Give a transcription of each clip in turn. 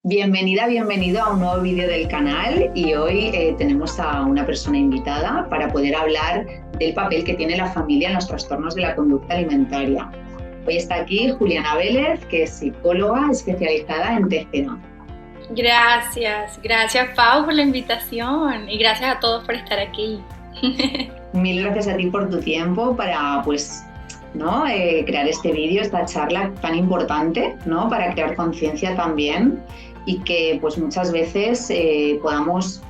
Bienvenida, bienvenido a un nuevo vídeo del canal y hoy tenemos a una persona invitada para poder hablar del papel que tiene la familia en los trastornos de la conducta alimentaria. Hoy está aquí Juliana Vélez, que es psicóloga especializada en TCA. Gracias Pau por la invitación y gracias a todos por estar aquí. Mil gracias a ti por tu tiempo para crear este vídeo, esta charla tan importante, ¿no? Para crear conciencia también y que pues muchas veces podamos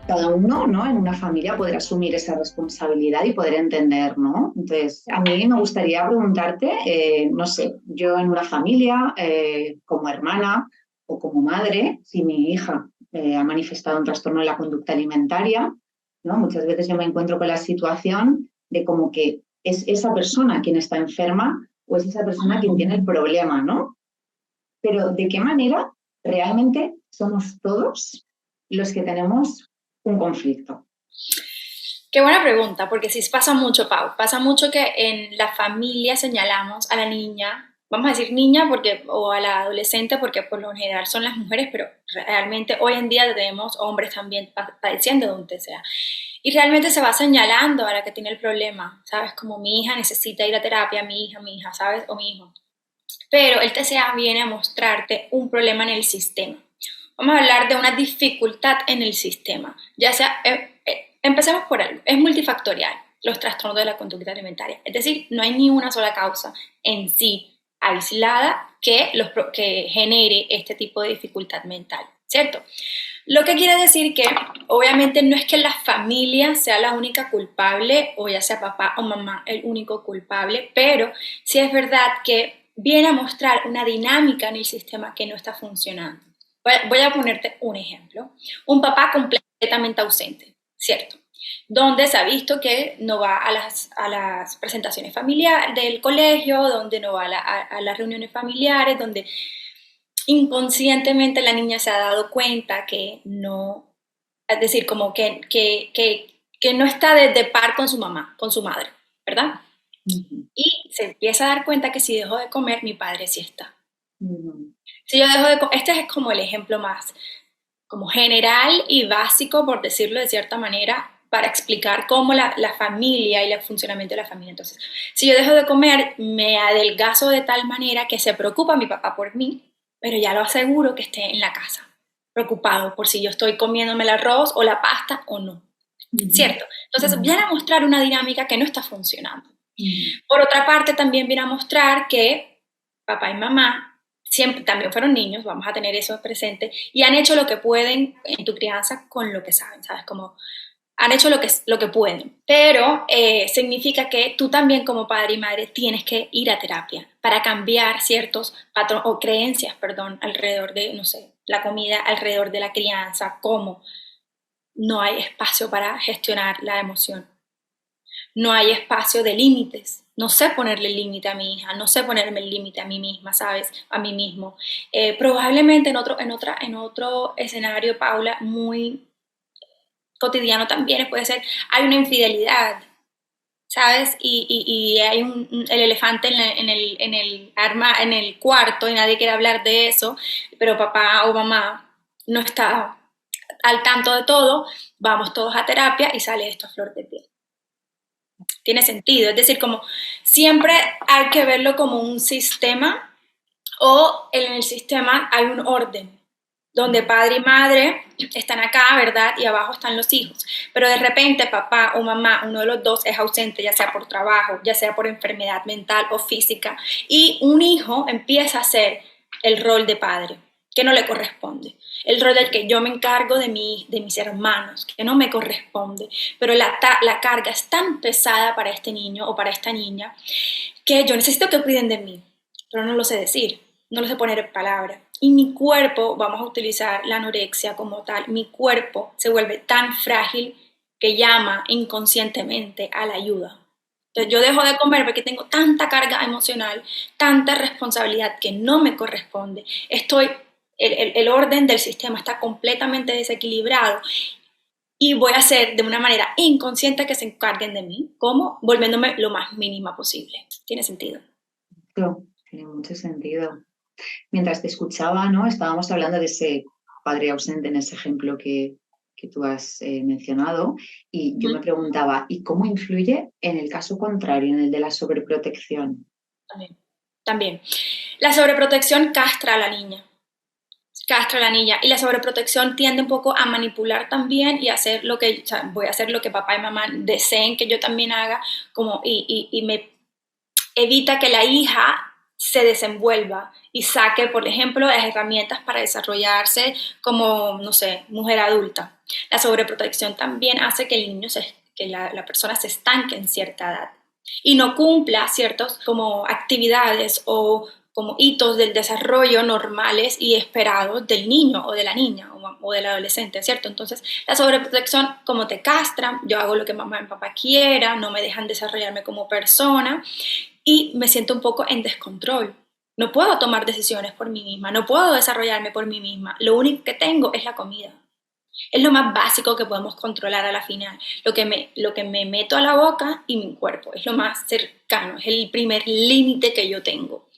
cada uno, ¿no? En una familia poder asumir esa responsabilidad y poder entender, ¿no? Entonces, a mí me gustaría preguntarte, no sé, yo en una familia, como hermana o como madre, si mi hija ha manifestado un trastorno de la conducta alimentaria, ¿no? Muchas veces yo me encuentro con la situación de como que es esa persona quien está enferma o es esa persona quien tiene el problema, ¿no? Pero ¿de qué manera realmente somos todos los que tenemos un conflicto? Qué buena pregunta, porque sí pasa mucho, Pau. Pasa mucho que en la familia señalamos a la niña, vamos a decir niña o a la adolescente, porque por lo general son las mujeres, pero realmente hoy en día tenemos hombres también padeciendo de un TCA. Y realmente se va señalando a la que tiene el problema, ¿sabes? Como mi hija necesita ir a terapia, mi hija, ¿sabes? O mi hijo. Pero el TCA viene a mostrarte un problema en el sistema. Vamos a hablar de una dificultad en el sistema, ya sea, empecemos por algo, es multifactorial los trastornos de la conducta alimentaria, es decir, no hay ni una sola causa en sí aislada que genere este tipo de dificultad mental, ¿cierto? Lo que quiere decir que obviamente no es que la familia sea la única culpable o ya sea papá o mamá el único culpable, pero sí es verdad que viene a mostrar una dinámica en el sistema que no está funcionando. Voy a ponerte un ejemplo. Un papá completamente ausente, ¿cierto? Donde se ha visto que no va a las presentaciones familiares del colegio, donde no va a las reuniones familiares, donde inconscientemente la niña se ha dado cuenta que no, es decir, como que no está de par con su mamá, con su madre, ¿verdad? Uh-huh. Y se empieza a dar cuenta que si dejo de comer, mi padre sí está. Uh-huh. Si yo dejo de comer, este es como el ejemplo más como general y básico, por decirlo de cierta manera, para explicar cómo la familia y el funcionamiento de la familia. Entonces, si yo dejo de comer, me adelgazo de tal manera que se preocupa mi papá por mí, pero ya lo aseguro que esté en la casa, preocupado por si yo estoy comiéndome el arroz o la pasta o no. Uh-huh. ¿Cierto? Entonces, viene a mostrar una dinámica que no está funcionando. Uh-huh. Por otra parte, también viene a mostrar que papá y mamá siempre también fueron niños, vamos a tener eso presente, y han hecho lo que pueden en tu crianza con lo que saben, ¿sabes? Como han hecho lo que pueden, pero significa que tú también como padre y madre tienes que ir a terapia para cambiar ciertos patrones o creencias, perdón, alrededor de, no sé, la comida, alrededor de la crianza, cómo no hay espacio para gestionar la emoción, no hay espacio de límites. No sé ponerle límite a mi hija, no sé ponerme el límite a mí misma, ¿sabes? A mí mismo. Probablemente en otro escenario, Paula, muy cotidiano también puede ser, hay una infidelidad, ¿sabes? Y hay el elefante en el cuarto y nadie quiere hablar de eso, pero papá o mamá no está al tanto de todo, vamos todos a terapia y sale esto a flor de piel. Tiene sentido, es decir, como siempre hay que verlo como un sistema o en el sistema hay un orden donde padre y madre están acá, ¿verdad? Y abajo están los hijos. Pero de repente papá o mamá, uno de los dos es ausente, ya sea por trabajo, ya sea por enfermedad mental o física, y un hijo empieza a hacer el rol de padre, que no le corresponde. El rol del que yo me encargo de mis hermanos, que no me corresponde. Pero la carga es tan pesada para este niño o para esta niña que yo necesito que cuiden de mí, pero no lo sé decir, no lo sé poner en palabras. Y mi cuerpo, vamos a utilizar la anorexia como tal, mi cuerpo se vuelve tan frágil que llama inconscientemente a la ayuda. Entonces yo dejo de comer porque tengo tanta carga emocional, tanta responsabilidad que no me corresponde. El orden del sistema está completamente desequilibrado y voy a hacer de una manera inconsciente que se encarguen de mí, como volviéndome lo más mínima posible. ¿Tiene sentido? Claro, tiene mucho sentido. Mientras te escuchaba, ¿no? Estábamos hablando de ese padre ausente en ese ejemplo que tú has mencionado, y yo me Ujú. preguntaba, ¿y cómo influye en el caso contrario, en el de la sobreprotección? También. También. La sobreprotección castra a la niña. Castra a la niña. Y la sobreprotección tiende un poco a manipular también y hacer lo que, o sea, voy a hacer lo que papá y mamá deseen que yo también haga, como, y me evita que la hija se desenvuelva y saque, por ejemplo, las herramientas para desarrollarse como, no sé, mujer adulta. La sobreprotección también hace que el niño, que la persona se estanque en cierta edad y no cumpla ciertos como actividades o como hitos del desarrollo normales y esperados del niño o de la niña o del adolescente, ¿cierto? Entonces, la sobreprotección, como te castran, yo hago lo que mamá y papá quieran, no me dejan desarrollarme como persona, y me siento un poco en descontrol. No puedo tomar decisiones por mí misma, no puedo desarrollarme por mí misma. Lo único que tengo es la comida. Es lo más básico que podemos controlar a la final. Lo que me meto a la boca y mi cuerpo es lo más cercano, es el primer límite que yo tengo.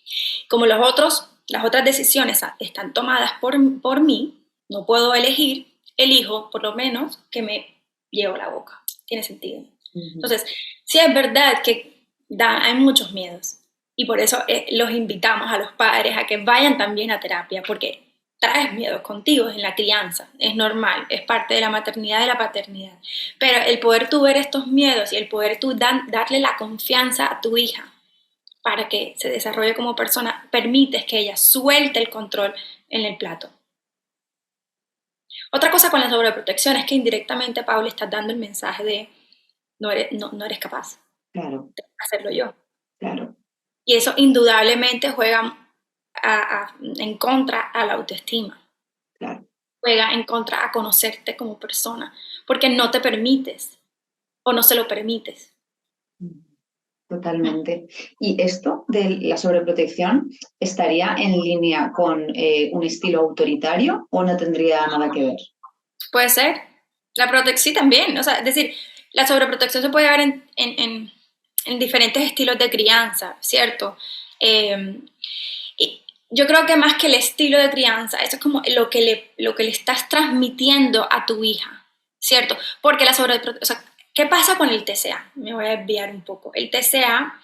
Como las otras decisiones están tomadas por mí, no puedo elegir, elijo por lo menos que me llevo a la boca. Tiene sentido. Ujú. Entonces, sí es verdad que hay muchos miedos y por eso los invitamos a los padres a que vayan también a terapia, porque traes miedos contigo en la crianza, es normal, es parte de la maternidad y de la paternidad. Pero el poder tú ver estos miedos y el poder tú darle la confianza a tu hija para que se desarrolle como persona, permites que ella suelte el control en el plato. Otra cosa con la sobreprotección es que indirectamente, Paula, estás dando el mensaje de no eres capaz Claro, de hacerlo yo. claro, Y eso indudablemente juega en contra a la autoestima, claro. juega en contra a conocerte como persona, porque no te permites o no se lo permites. Totalmente. ¿Y esto de la sobreprotección estaría en línea con un estilo autoritario o no tendría nada que ver? Puede ser. La protección sí también. O sea, es decir, la sobreprotección se puede ver en diferentes estilos de crianza, ¿cierto? Eh, y yo creo que más que el estilo de crianza, eso es como lo que le estás transmitiendo a tu hija, ¿cierto? Porque la sobreprotección, o sea, ¿qué pasa con el TCA? Me voy a desviar un poco. El TCA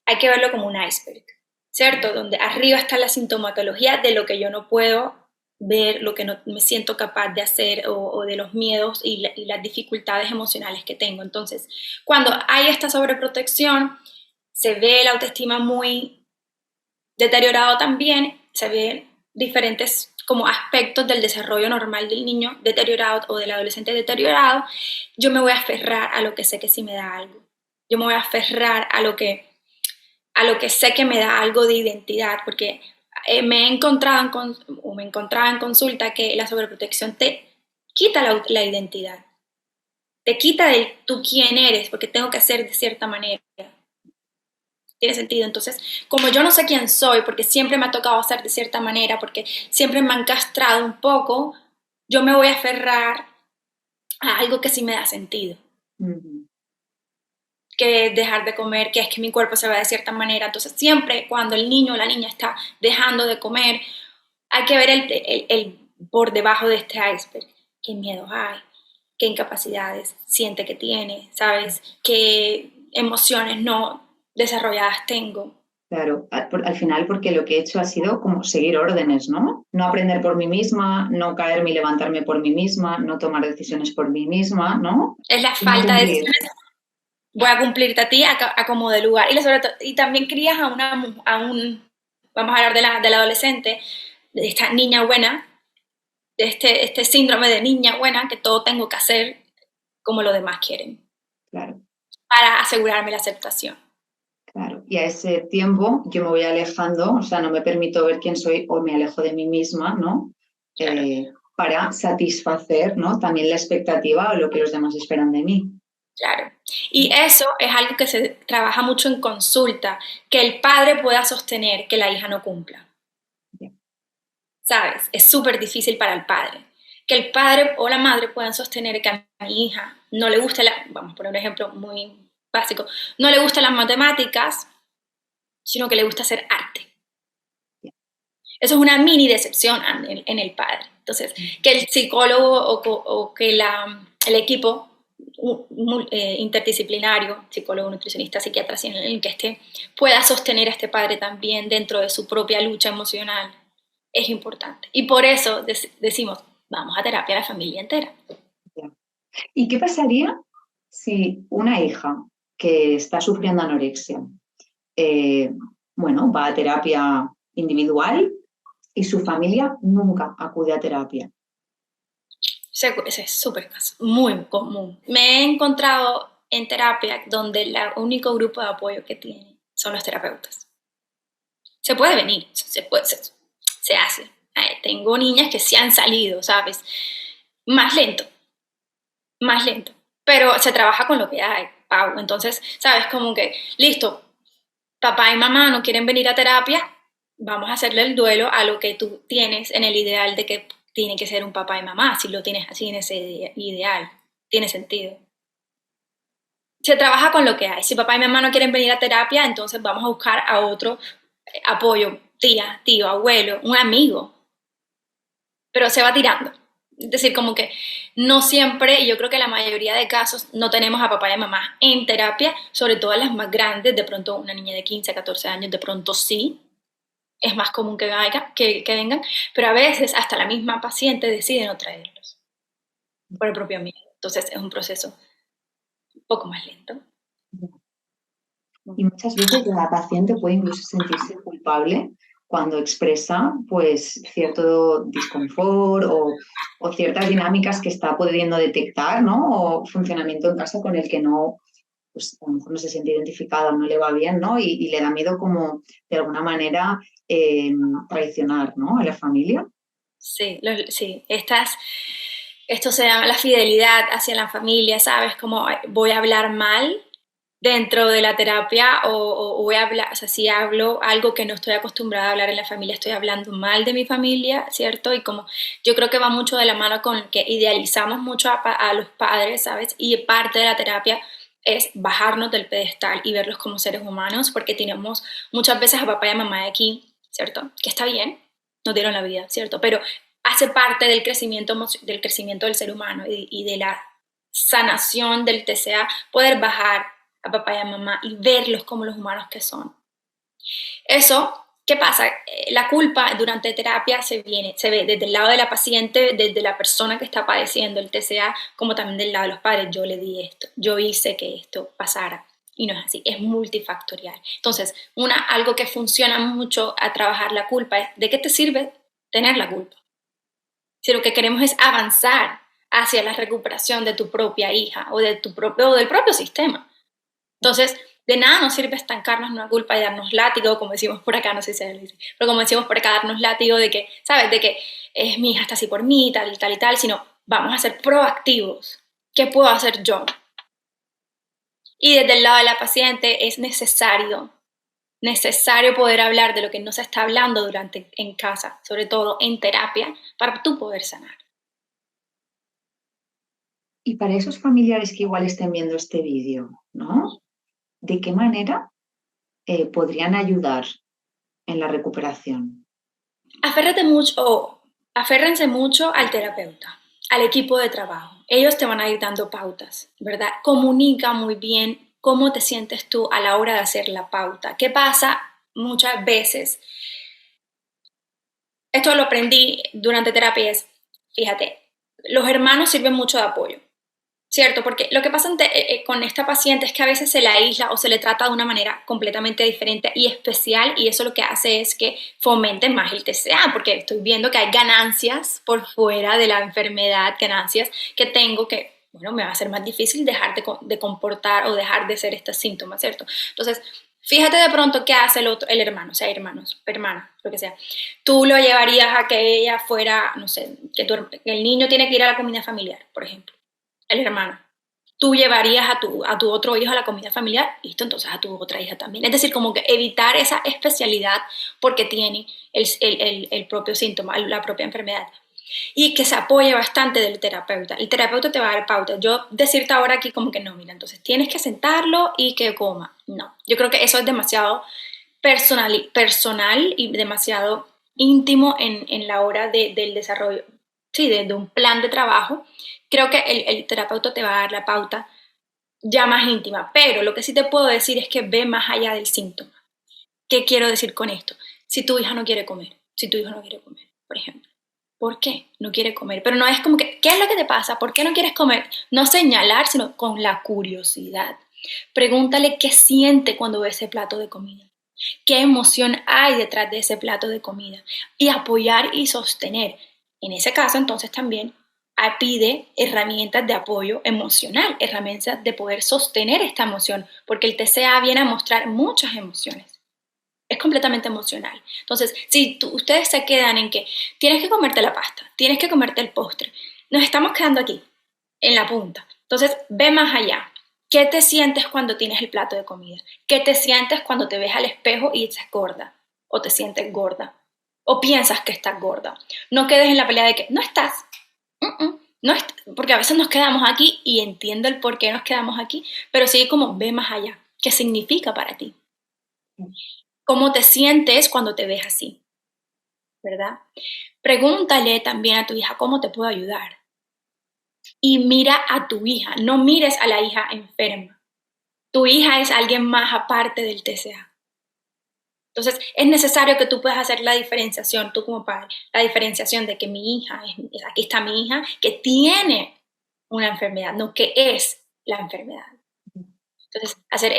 hay que verlo como un iceberg, ¿cierto? Donde arriba está la sintomatología de lo que yo no puedo ver, lo que no me siento capaz de hacer o de los miedos y las dificultades emocionales que tengo. Entonces, cuando hay esta sobreprotección, se ve la autoestima muy deteriorado también, se ven diferentes como aspectos del desarrollo normal del niño deteriorado o del adolescente deteriorado. Yo me voy a aferrar a lo que sé que sí me da algo. Yo me voy a aferrar a lo que sé que me da algo de identidad, porque me encontraba en consulta que la sobreprotección te quita la identidad, te quita de tú quién eres, porque tengo que ser de cierta manera. Tiene sentido. Entonces, como yo no sé quién soy, porque siempre me ha tocado hacer de cierta manera, porque siempre me han castrado un poco, yo me voy a aferrar a algo que sí me da sentido, Ujú. que es dejar de comer, que es que mi cuerpo se ve de cierta manera. Entonces, siempre cuando el niño o la niña está dejando de comer, hay que ver el por debajo de este iceberg. ¿Qué miedos hay? ¿Qué incapacidades siente que tiene? ¿Sabes? ¿Qué emociones no desarrolladas tengo? Claro, al final porque lo que he hecho ha sido como seguir órdenes, ¿no? No aprender por mí misma, no caerme y levantarme por mí misma, no tomar decisiones por mí misma, ¿no? Es la Y no falta de cumplir. decisiones. Voy a cumplirte a ti a como de lugar. Y también crías vamos a hablar del adolescente, de esta niña buena, de este síndrome de niña buena, que todo tengo que hacer como los demás quieren, Claro, para asegurarme la aceptación. claro. Y a ese tiempo yo me voy alejando, o sea, no me permito ver quién soy o me alejo de mí misma, ¿no? Claro, Para satisfacer, ¿no? También la expectativa o lo que los demás esperan de mí. claro. Y eso es algo que se trabaja mucho en consulta, que el padre pueda sostener que la hija no cumpla. ¿Sabes? Es súper difícil para el padre. Que el padre o la madre puedan sostener que a mi hija no le gusta vamos a poner un ejemplo muy básico, no le gustan las matemáticas, sino que le gusta hacer arte. Eso es una mini decepción en el padre. Entonces, que el psicólogo o que el equipo interdisciplinario, psicólogo, nutricionista, psiquiatra, en el que esté, pueda sostener a este padre también dentro de su propia lucha emocional, es importante. Y por eso decimos, vamos a terapia a la familia entera. ¿Y qué pasaría si una hija que está sufriendo anorexia, va a terapia individual y su familia nunca acude a terapia? Ese es súper muy común. Me he encontrado en terapia donde el único grupo de apoyo que tienen son los terapeutas. Se puede venir, se hace. Tengo niñas que se han salido, ¿sabes? Más lento, pero se trabaja con lo que hay, Pau. Entonces, ¿sabes? Como que, listo, papá y mamá no quieren venir a terapia, vamos a hacerle el duelo a lo que tú tienes en el ideal de que tiene que ser un papá y mamá, si lo tienes así en ese ideal, tiene sentido. Se trabaja con lo que hay. Si papá y mamá no quieren venir a terapia, entonces vamos a buscar a otro apoyo, tía, tío, abuelo, un amigo. Pero se va tirando. Es decir, como que no siempre, y yo creo que la mayoría de casos, no tenemos a papá y mamá en terapia, sobre todo las más grandes, de pronto una niña de 15, 14 años, de pronto sí, es más común que vengan, pero a veces hasta la misma paciente decide no traerlos por el propio miedo. Entonces es un proceso un poco más lento. Y muchas veces la paciente puede incluso sentirse culpable cuando expresa pues cierto disconfort o ciertas dinámicas que está pudiendo detectar, ¿no? O funcionamiento en casa con el que no, pues a lo mejor no se siente identificada o no le va bien, ¿no? Y le da miedo como de alguna manera traicionar, ¿no? A la familia. Sí, sí. Esto se llama la fidelidad hacia la familia, ¿sabes? Como voy a hablar mal dentro de la terapia o voy a hablar, o sea, si hablo algo que no estoy acostumbrada a hablar en la familia, estoy hablando mal de mi familia, ¿cierto? Y como yo creo que va mucho de la mano con que idealizamos mucho a los padres, ¿sabes? Y parte de la terapia es bajarnos del pedestal y verlos como seres humanos, porque tenemos muchas veces a papá y a mamá de aquí, ¿cierto? Que está bien, nos dieron la vida, ¿cierto? Pero hace parte del crecimiento del ser humano y de la sanación del TCA, poder bajar a papá y a mamá y verlos como los humanos que son. Eso, ¿qué pasa? La culpa durante terapia se ve desde el lado de la paciente, desde la persona que está padeciendo el TCA, como también del lado de los padres. Yo le di esto, yo hice que esto pasara. Y no es así, es multifactorial. Entonces, algo que funciona mucho a trabajar la culpa es, ¿de qué te sirve tener la culpa? Si lo que queremos es avanzar hacia la recuperación de tu propia hija o del propio sistema. Entonces, de nada nos sirve estancarnos en una culpa y darnos látigo, como decimos por acá, no sé si se lo dice, pero como decimos por acá, darnos látigo de que, ¿sabes? De que es mi hija está así por mí, tal y tal y tal, sino vamos a ser proactivos. ¿Qué puedo hacer yo? Y desde el lado de la paciente es necesario poder hablar de lo que no se está hablando en casa, sobre todo en terapia, para tú poder sanar. Y para esos familiares que igual estén viendo este vídeo, ¿no? ¿De qué manera podrían ayudar en la recuperación? Aférrense mucho al terapeuta, al equipo de trabajo. Ellos te van a ir dando pautas, ¿verdad? Comunica muy bien cómo te sientes tú a la hora de hacer la pauta. ¿Qué pasa muchas veces? Esto lo aprendí durante terapias. Fíjate, los hermanos sirven mucho de apoyo, ¿cierto? Porque lo que pasa con esta paciente es que a veces se la aísla o se le trata de una manera completamente diferente y especial, y eso lo que hace es que fomente más el TCA, porque estoy viendo que hay ganancias por fuera de la enfermedad, ganancias que tengo que, bueno, me va a ser más difícil dejar de comportar o dejar de ser estos síntomas, ¿cierto? Entonces, fíjate de pronto qué hace el hermano, o sea, hermana, lo que sea. Tú lo llevarías a que ella fuera, no sé, que el niño tiene que ir a la comida familiar, por ejemplo, el hermano. Tú llevarías a tu otro hijo a la comida familiar, listo, entonces a tu otra hija también. Es decir, como que evitar esa especialidad porque tiene el propio síntoma, la propia enfermedad. Y que se apoye bastante del terapeuta. El terapeuta te va a dar pauta. Yo decirte ahora aquí como que no, mira, entonces tienes que sentarlo y que coma. No, yo creo que eso es demasiado personal y demasiado íntimo en la hora del desarrollo, sí, de un plan de trabajo, creo que el terapeuta te va a dar la pauta ya más íntima, pero lo que sí te puedo decir es que ve más allá del síntoma. ¿Qué quiero decir con esto? Si tu hija no quiere comer, si tu hijo no quiere comer, por ejemplo, ¿por qué no quiere comer? Pero no es como que, ¿qué es lo que te pasa? ¿Por qué no quieres comer? No señalar, sino con la curiosidad. Pregúntale qué siente cuando ve ese plato de comida. ¿Qué emoción hay detrás de ese plato de comida? Y apoyar y sostener. En ese caso, entonces también pide herramientas de apoyo emocional, herramientas de poder sostener esta emoción, porque el TCA viene a mostrar muchas emociones. Es completamente emocional. Entonces, si ustedes se quedan en que tienes que comerte la pasta, tienes que comerte el postre, nos estamos quedando aquí, en la punta. Entonces, ve más allá. ¿Qué te sientes cuando tienes el plato de comida? ¿Qué te sientes cuando te ves al espejo y estás gorda? ¿O te sientes gorda? ¿O piensas que estás gorda? No quedes en la pelea de que no estás. No porque a veces nos quedamos aquí y entiendo el por qué nos quedamos aquí, pero sí como ve más allá. ¿Qué significa para ti? ¿Cómo te sientes cuando te ves así? ¿Verdad? Pregúntale también a tu hija cómo te puedo ayudar. Y mira a tu hija, no mires a la hija enferma. Tu hija es alguien más aparte del TCA. Entonces, es necesario que tú puedas hacer la diferenciación, tú como padre, la diferenciación de que mi hija, aquí está mi hija, que tiene una enfermedad, no que es la enfermedad. Entonces, hacer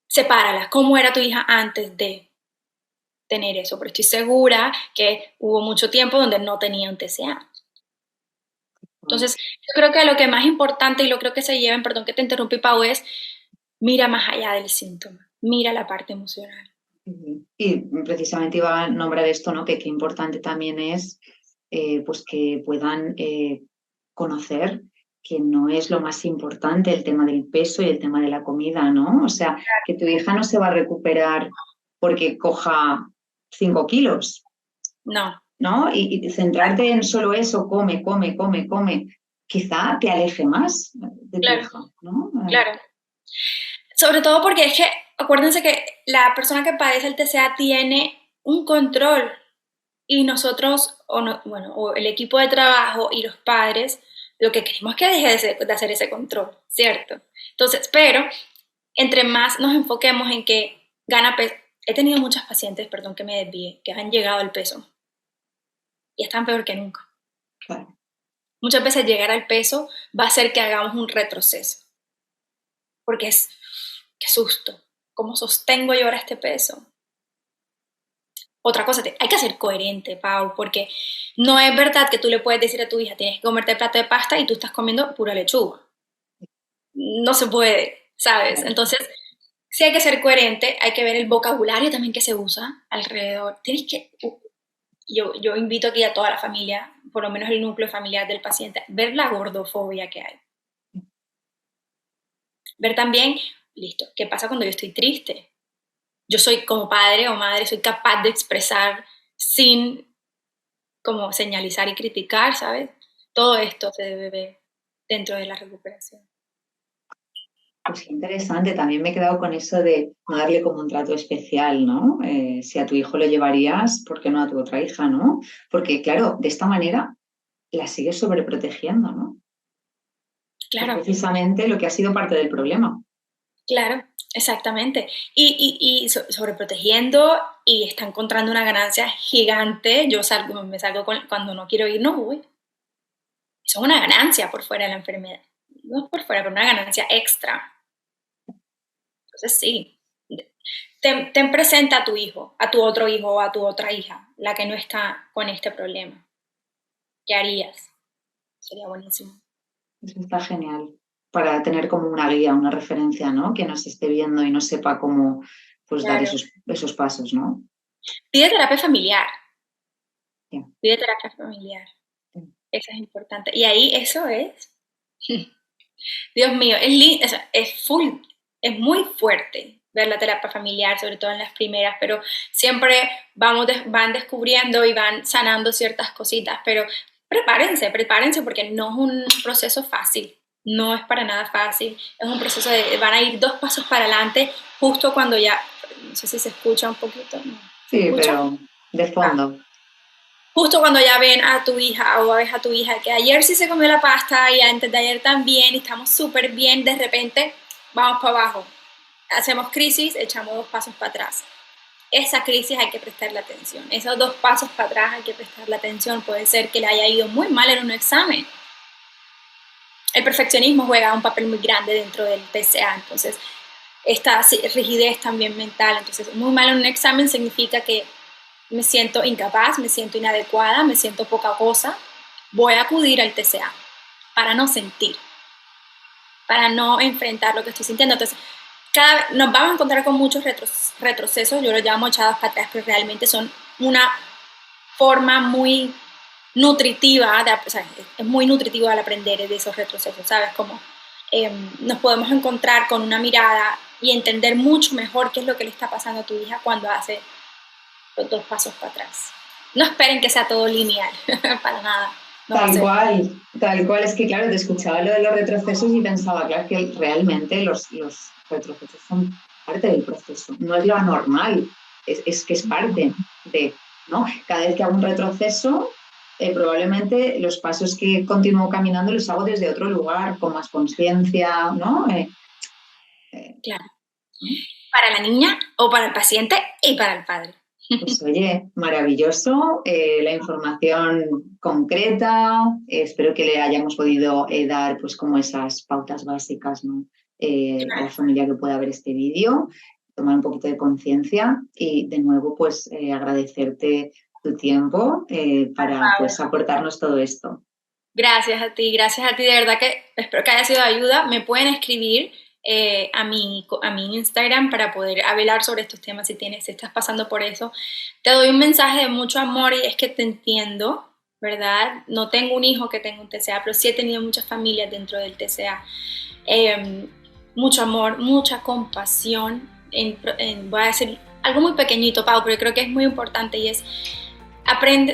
sepárala. ¿Cómo era tu hija antes de tener eso? Pero estoy segura que hubo mucho tiempo donde no tenía un TCA. Entonces, yo creo que lo que más importante y lo creo que se lleven, perdón que te interrumpí, Pau, es mira más allá del síntoma, mira la parte emocional. Y precisamente iba a nombrar esto, ¿no? Que qué importante también es pues que puedan conocer que no es lo más importante el tema del peso y el tema de la comida, ¿no? O sea, que tu hija no se va a recuperar porque coja 5 kilos, No. ¿no? Y centrarte en solo eso, come, come, come, come, quizá te aleje más de tu Claro, hija, ¿no? claro. Sobre todo porque es que, acuérdense que la persona que padece el TCA tiene un control y nosotros, o el equipo de trabajo y los padres, lo que queremos es que deje de hacer ese control, ¿cierto? Entonces, pero entre más nos enfoquemos en que gana peso, he tenido muchas pacientes, perdón que me desvíe, que han llegado al peso y están peor que nunca. Claro. Muchas veces llegar al peso va a hacer que hagamos un retroceso, porque qué susto, ¿cómo sostengo yo ahora este peso? Otra cosa, hay que ser coherente, Pau, porque no es verdad que tú le puedes decir a tu hija, tienes que comerte el plato de pasta y tú estás comiendo pura lechuga. No se puede, ¿sabes? Entonces, sí hay que ser coherente, hay que ver el vocabulario también que se usa alrededor. Yo invito aquí a toda la familia, por lo menos el núcleo familiar del paciente, ver la gordofobia que hay. Ver también, listo, ¿qué pasa cuando yo estoy triste? Yo soy como padre o madre, soy capaz de expresar sin como señalizar y criticar, ¿sabes? Todo esto se debe ver dentro de la recuperación. Pues qué interesante, también me he quedado con eso de no darle como un trato especial, ¿no? Si a tu hijo lo llevarías, ¿por qué no a tu otra hija, no? Porque, claro, de esta manera la sigues sobreprotegiendo, ¿no? Claro, Es precisamente lo que ha sido parte del problema. claro, exactamente. Y sobreprotegiendo y está encontrando una ganancia gigante. Yo me salgo cuando no quiero ir, no voy. Eso es una ganancia por fuera de la enfermedad. No es por fuera, pero una ganancia extra. Entonces sí, ten presente a tu hijo, a tu otro hijo o a tu otra hija, la que no está con este problema. ¿Qué harías? Sería buenísimo. Eso está genial para tener como una guía, una referencia, ¿no? Que nos esté viendo y no sepa cómo pues dar Claro. esos pasos, ¿no? Pide terapia familiar. Yeah. Pide terapia familiar. Eso es importante. Y ahí eso es, Dios mío, es full, es muy fuerte ver la terapia familiar, sobre todo en las primeras, pero siempre van descubriendo y van sanando ciertas cositas, pero prepárense porque no es un proceso fácil, no es para nada fácil, es un proceso van a ir 2 pasos para adelante justo cuando ya, no sé si se escucha un poquito, ¿no? ¿Se Sí, escucha? pero de fondo. Justo cuando ya ven a tu hija o ves a tu hija que ayer sí se comió la pasta y antes de ayer también y estamos súper bien, de repente vamos para abajo, hacemos crisis, echamos 2 pasos para atrás. Esa crisis hay que prestarle atención, esos 2 pasos para atrás hay que prestarle atención. Puede ser que le haya ido muy mal en un examen. El perfeccionismo juega un papel muy grande dentro del TCA, entonces esta rigidez también mental. Entonces, muy mal en un examen significa que me siento incapaz, me siento inadecuada, me siento poca cosa. Voy a acudir al TCA para no sentir, para no enfrentar lo que estoy sintiendo. Entonces, nos vamos a encontrar con muchos retrocesos, yo los llamo echados para atrás, pero realmente son una forma muy nutritiva, o sea, es muy nutritivo al aprender de esos retrocesos, ¿sabes? Como nos podemos encontrar con una mirada y entender mucho mejor qué es lo que le está pasando a tu hija cuando hace los 2 pasos para atrás. No esperen que sea todo lineal, para nada. No tal cual. Es que, claro, te escuchaba lo de los retrocesos y pensaba, claro, que realmente los retrocesos son parte del proceso, no es lo anormal, es que es parte de, ¿no? Cada vez que hago un retroceso, probablemente los pasos que continúo caminando los hago desde otro lugar, con más conciencia, ¿no? Claro. Para la niña o para el paciente y para el padre. Pues oye, maravilloso, la información concreta, espero que le hayamos podido dar pues como esas pautas básicas, ¿no? A la familia que pueda ver este vídeo, tomar un poquito de conciencia y de nuevo pues agradecerte tu tiempo para pues aportarnos todo esto. Gracias a ti, de verdad que espero que haya sido de ayuda. Me pueden escribir a mi Instagram para poder hablar sobre estos temas si estás pasando por eso. Te doy un mensaje de mucho amor y es que te entiendo, ¿verdad? No tengo un hijo que tenga un TCA, pero sí he tenido muchas familias dentro del TCA. Mucho amor, mucha compasión. Voy a decir algo muy pequeñito, Pau, pero creo que es muy importante y es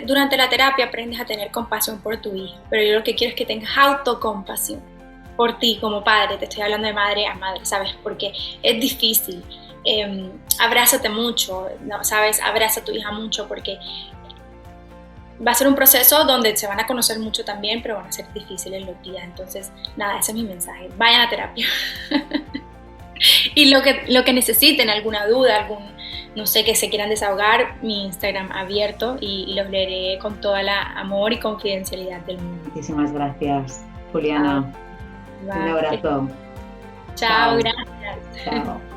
durante la terapia aprendes a tener compasión por tu hijo, pero yo lo que quiero es que tengas autocompasión por ti como padre. Te estoy hablando de madre a madre, ¿sabes? Porque es difícil. Abrázate mucho, ¿no? ¿Sabes? Abraza a tu hija mucho porque va a ser un proceso donde se van a conocer mucho también, pero van a ser difíciles los días. Entonces, nada, ese es mi mensaje. Vayan a terapia. Y lo que necesiten, alguna duda, no sé, que se quieran desahogar, mi Instagram abierto y los leeré con toda la amor y confidencialidad del mundo. Muchísimas gracias, Juliana. Un abrazo. Chao, gracias. Chao.